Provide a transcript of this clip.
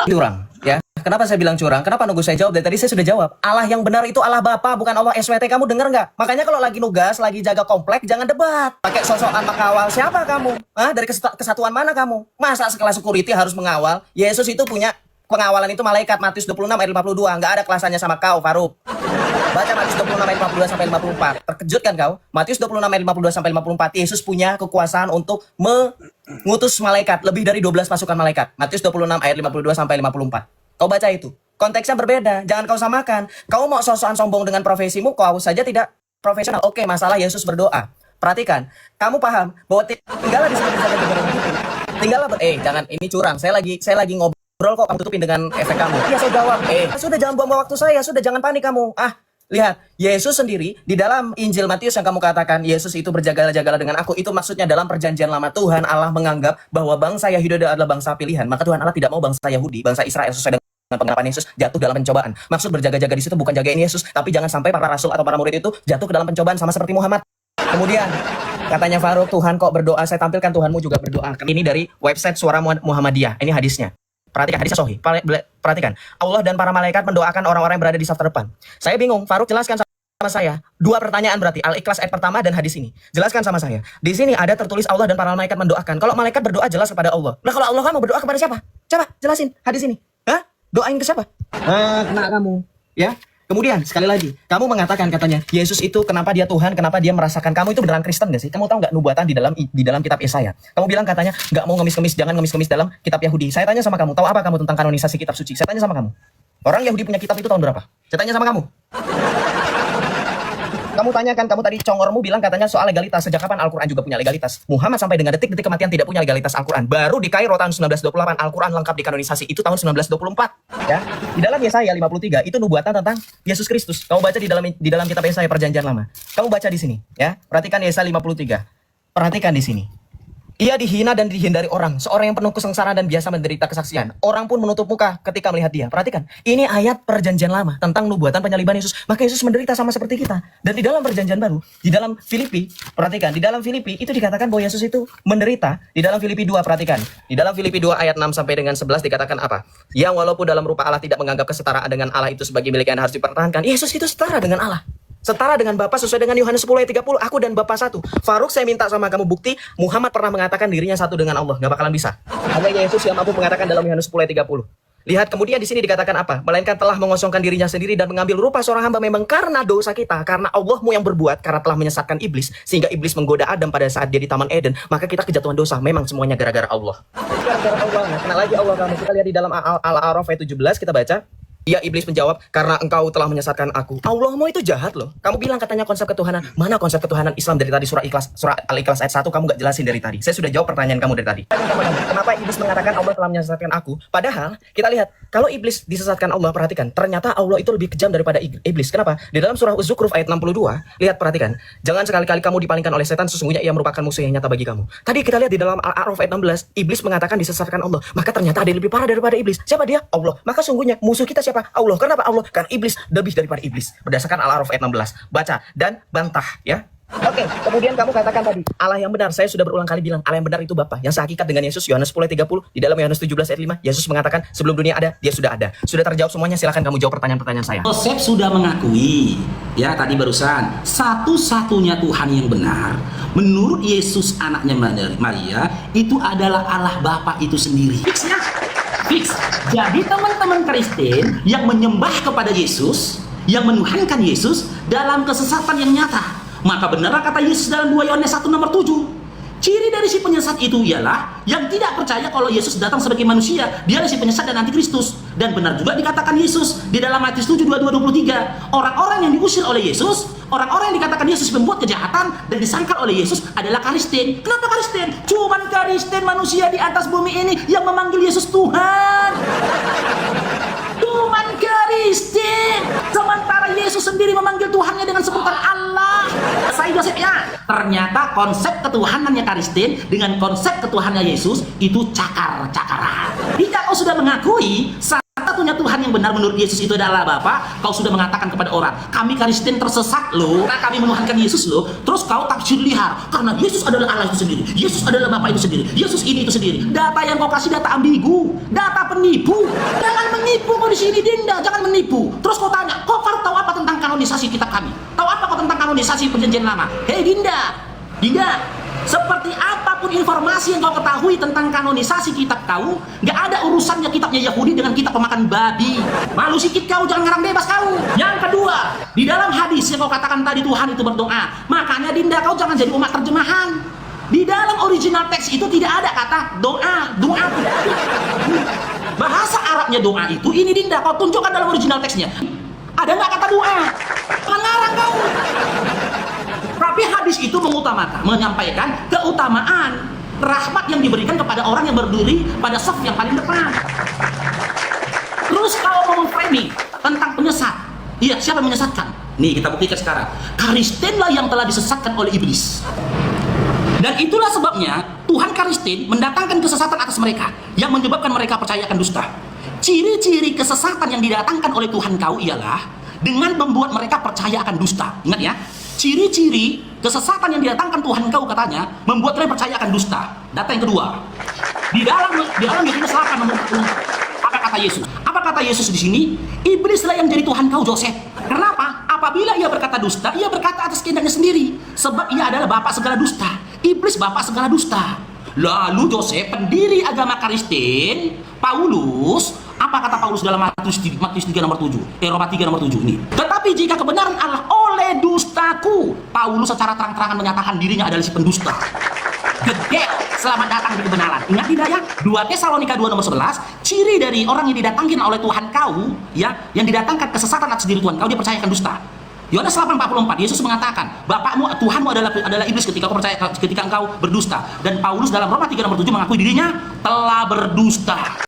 Curang, ya. Kenapa saya bilang curang? Kenapa nunggu saya jawab? Dari tadi saya sudah jawab. Allah yang benar itu Allah Bapa, bukan Allah SWT. Kamu dengar nggak? Makanya kalau lagi nugas, lagi jaga komplek, jangan debat. Pakai sosokan mengawal. Siapa kamu? Hah? Dari kesatuan mana kamu? Masa sekelas security harus mengawal? Yesus itu punya pengawalan itu malaikat. Matius 26 ayat 52. Nggak ada kelasannya sama kau, Faruk. Baca Matius 26 ayat 52 sampai 54. Terkejut kan kau? Matius 26 ayat 52 sampai 54. Yesus punya kekuasaan untuk mengutus malaikat, lebih dari 12 pasukan malaikat. Matius 26 ayat 52 sampai 54. Kau baca itu. Konteksnya berbeda. Jangan kau samakan. Kau mau sosokan sombong dengan profesimu, kau saja tidak profesional. Oke, masalah Yesus berdoa. Perhatikan. Kamu paham bahwa tinggallah di sini tinggallah jangan, ini curang. Saya lagi ngobrol kok, kamu tutupin dengan efek kamu. Iya, saya jawab. Sudah, jangan buang waktu saya. Sudah, jangan panik kamu. Lihat, Yesus sendiri di dalam Injil Matius yang kamu katakan Yesus itu berjagalah-jagalah dengan aku, itu maksudnya dalam perjanjian lama Tuhan Allah menganggap bahwa bangsa Yahudi adalah bangsa pilihan. Maka Tuhan Allah tidak mau bangsa Yahudi, bangsa Israel sesuai dengan penggarapan Yesus jatuh dalam pencobaan. Maksud berjaga-jaga di situ bukan jagain Yesus, tapi jangan sampai para rasul atau para murid itu jatuh ke dalam pencobaan sama seperti Muhammad. Kemudian katanya Faruk, Tuhan kok berdoa? Saya tampilkan Tuhanmu juga berdoa. Ini dari website Suara Muhammadiyah. Ini hadisnya. Perhatikan hadisnya sahih. Perhatikan. Allah dan para malaikat mendoakan orang-orang yang berada di saf terdepan. Saya bingung. Faruk, jelaskan sama saya. Dua pertanyaan berarti. Al-Ikhlas ayat pertama dan hadis ini. Jelaskan sama saya. Di sini ada tertulis Allah dan para malaikat mendoakan. Kalau malaikat berdoa jelas kepada Allah. Nah, kalau Allah kamu berdoa kepada siapa? Coba jelasin hadis ini. Hah? Doain ke siapa? Kena kamu. Ya. Kemudian sekali lagi, kamu mengatakan katanya Yesus itu kenapa dia Tuhan, kenapa dia merasakan. Kamu itu beneran Kristen gak sih? Kamu tahu nggak nubuatan di dalam kitab Yesaya? Kamu bilang katanya nggak mau ngemis-ngemis, jangan ngemis-ngemis dalam kitab Yahudi. Saya tanya sama kamu, tahu apa kamu tentang kanonisasi kitab suci? Saya tanya sama kamu, orang Yahudi punya kitab itu tahun berapa? Saya tanya sama kamu. Kamu tanyakan, kamu tadi congormu bilang katanya soal legalitas. Sejak kapan Al-Quran juga punya legalitas? Muhammad sampai dengan detik-detik kematian tidak punya legalitas Al-Quran. Baru di Kairo tahun 1928 Al-Quran lengkap dikanonisasi. Itu tahun 1924. Ya. Di dalam Yesaya 53 itu nubuatan tentang Yesus Kristus. Kamu baca di dalam kitab Yesaya Perjanjian Lama. Kamu baca di sini, ya. Perhatikan Yesaya 53. Perhatikan di sini. Ia dihina dan dihindari orang, seorang yang penuh kesengsaraan dan biasa menderita kesaksian. Orang pun menutup muka ketika melihat dia. Perhatikan, ini ayat perjanjian lama tentang nubuatan penyaliban Yesus. Maka Yesus menderita sama seperti kita. Dan di dalam perjanjian baru, di dalam Filipi, perhatikan, di dalam Filipi itu dikatakan bahwa Yesus itu menderita. Di dalam Filipi 2, perhatikan. Di dalam Filipi 2 ayat 6 sampai dengan 11 dikatakan apa? Yang walaupun dalam rupa Allah tidak menganggap kesetaraan dengan Allah itu sebagai milik yang harus dipertahankan. Yesus itu setara dengan Allah. Setara dengan Bapa sesuai dengan Yohanes 10 ayat 30. Aku dan Bapa satu. Faruk, saya minta sama kamu bukti Muhammad pernah mengatakan dirinya satu dengan Allah. Gak bakalan bisa. Hanya Yesus yang mampu mengatakan dalam Yohanes 10 ayat 30. Lihat kemudian di sini dikatakan apa? Melainkan telah mengosongkan dirinya sendiri dan mengambil rupa seorang hamba memang karena dosa kita. Karena Allahmu yang berbuat, karena telah menyesatkan iblis. Sehingga iblis menggoda Adam pada saat dia di Taman Eden. Maka kita kejatuhan dosa. Memang semuanya gara-gara Allah. Gara-gara Allah. Nah, kena lagi Allah kamu. Kita lihat di dalam Al-A'raf ayat 17. Kita baca. Ia iblis menjawab, karena engkau telah menyesatkan aku. Allahmu itu jahat loh. Kamu bilang katanya konsep ketuhanan. Mana konsep ketuhanan Islam dari tadi surah Al-Ikhlas ayat 1 kamu gak jelasin dari tadi. Saya sudah jawab pertanyaan kamu dari tadi. Kenapa iblis mengatakan Allah telah menyesatkan aku? Padahal kita lihat, kalau iblis disesatkan Allah, perhatikan, ternyata Allah itu lebih kejam daripada iblis. Kenapa? Di dalam surah Az-Zukhruf ayat 62, lihat perhatikan. Jangan sekali-kali kamu dipalingkan oleh setan, sesungguhnya ia merupakan musuh yang nyata bagi kamu. Tadi kita lihat di dalam Al-A'raf ayat 16, iblis mengatakan disesatkan Allah. Maka ternyata ada yang lebih parah daripada iblis. Siapa dia? Allah. Maka sungguhnya musuh kita siapa? Allah. Kenapa Allah? Karena iblis lebih daripada iblis. Berdasarkan Al-A'raf ayat 16. Baca dan bantah ya. Oke, kemudian kamu katakan tadi Allah yang benar. Saya sudah berulang kali bilang Allah yang benar itu Bapa. Yang sehakikat dengan Yesus. Yohanes 10 ayat 30. Di dalam Yohanes 17 ayat 5 Yesus mengatakan sebelum dunia ada, dia sudah ada. Sudah terjawab semuanya. Silakan kamu jawab pertanyaan-pertanyaan saya. Yosef sudah mengakui ya tadi barusan satu-satunya Tuhan yang benar menurut Yesus anaknya Maria itu adalah Allah Bapa itu sendiri. Fix ya? Fix. Jadi teman-teman Kristen yang menyembah kepada Yesus, yang menuhankan Yesus dalam kesesatan yang nyata, maka benarlah kata Yesus dalam 2 Yohanes 1 nomor 7. Ciri dari si penyesat itu ialah yang tidak percaya kalau Yesus datang sebagai manusia. Dia adalah si penyesat dan antikristus. Dan benar juga dikatakan Yesus di dalam Matius 7, 22-23. Orang-orang yang diusir oleh Yesus, orang-orang yang dikatakan Yesus membuat kejahatan dan disangkal oleh Yesus adalah Kristen. Kenapa Kristen? Cuman Kristen manusia di atas bumi ini yang memanggil Yesus Tuhan. Cuman Kristen. Sementara Yesus sendiri memanggil Tuhannya dengan sebutan Allah. Saya Yosef ya. Ternyata konsep ketuhanannya Kristen dengan konsep ketuhanannya Yesus itu cakar-cakaran. Tidak kau sudah mengakui satu-satunya Tuhan yang benar menurut Yesus itu adalah Bapa, kau sudah mengatakan kepada orang, kami Kristen tersesat loh, karena kami menuhankan Yesus loh, terus kau tafsir liar, karena Yesus adalah Allah itu sendiri, Yesus adalah Bapa itu sendiri, Yesus ini itu sendiri. Data yang kau kasih data ambigu, data penipu. Jangan menipu kau di sini, Dinda, jangan menipu. Terus kau tanya, kau tahu apa tentang kanonisasi kitab kami? Tahu apa kau tentang kanonisasi perjanjian lama? Hei Dinda, seperti apapun informasi yang kau ketahui tentang kanonisasi kitab kau, gak ada urusannya kitabnya Yahudi dengan kitab pemakan babi. Malu sikit kau, jangan ngarang bebas kau. Yang kedua, di dalam hadis yang kau katakan tadi Tuhan itu berdoa, makanya Dinda kau jangan jadi umat terjemahan. Di dalam original teks itu tidak ada kata doa tidak ada. Bahasa Arabnya doa itu, ini Dinda, kau tunjukkan dalam original teksnya. Ada nggak kata doa? Jangan ngarang kau. Tapi hadis itu menyampaikan keutamaan rahmat yang diberikan kepada orang yang berdiri pada saf yang paling depan. Terus kalau ngomong framing tentang penyesat, iya, siapa yang menyesatkan? Nih kita buktikan sekarang. Kristenlah yang telah disesatkan oleh iblis. Dan itulah sebabnya Tuhan Kristen mendatangkan kesesatan atas mereka yang menyebabkan mereka percaya akan dusta. Ciri-ciri kesesatan yang didatangkan oleh Tuhan kau ialah dengan membuat mereka percaya akan dusta. Ingat ya, ciri-ciri kesesatan yang didatangkan Tuhan kau katanya membuat mereka percaya akan dusta. Data yang kedua, di dalam Yohanes 8 nomor 40, apa kata Yesus? Apa kata Yesus di sini? Iblislah yang jadi Tuhan kau, Joseph. Kenapa? Apabila ia berkata dusta, ia berkata atas kehendaknya sendiri, sebab ia adalah bapak segala dusta. Iblis bapak segala dusta. Lalu Joseph, pendiri agama Kristen, Paulus, apa kata Paulus dalam Matius 3 nomor 7? Roma 3 nomor 7 ini. Tetapi jika kebenaran Allah oleh dustaku, Paulus secara terang-terangan menyatakan dirinya adalah si pendusta. Gede, selamat datang di kebenaran. Ingat tidak ya? 2 Tesalonika 2 nomor 11, ciri dari orang yang didatangkan oleh Tuhan kau, ya, yang didatangkan kesesatan atas diri Tuhan kau, dia percayakan dusta. Yohanes 8:44, Yesus mengatakan, Bapakmu, Tuhanmu adalah iblis ketika engkau berdusta. Dan Paulus dalam Roma 3 nomor 7 mengakui dirinya telah berdusta.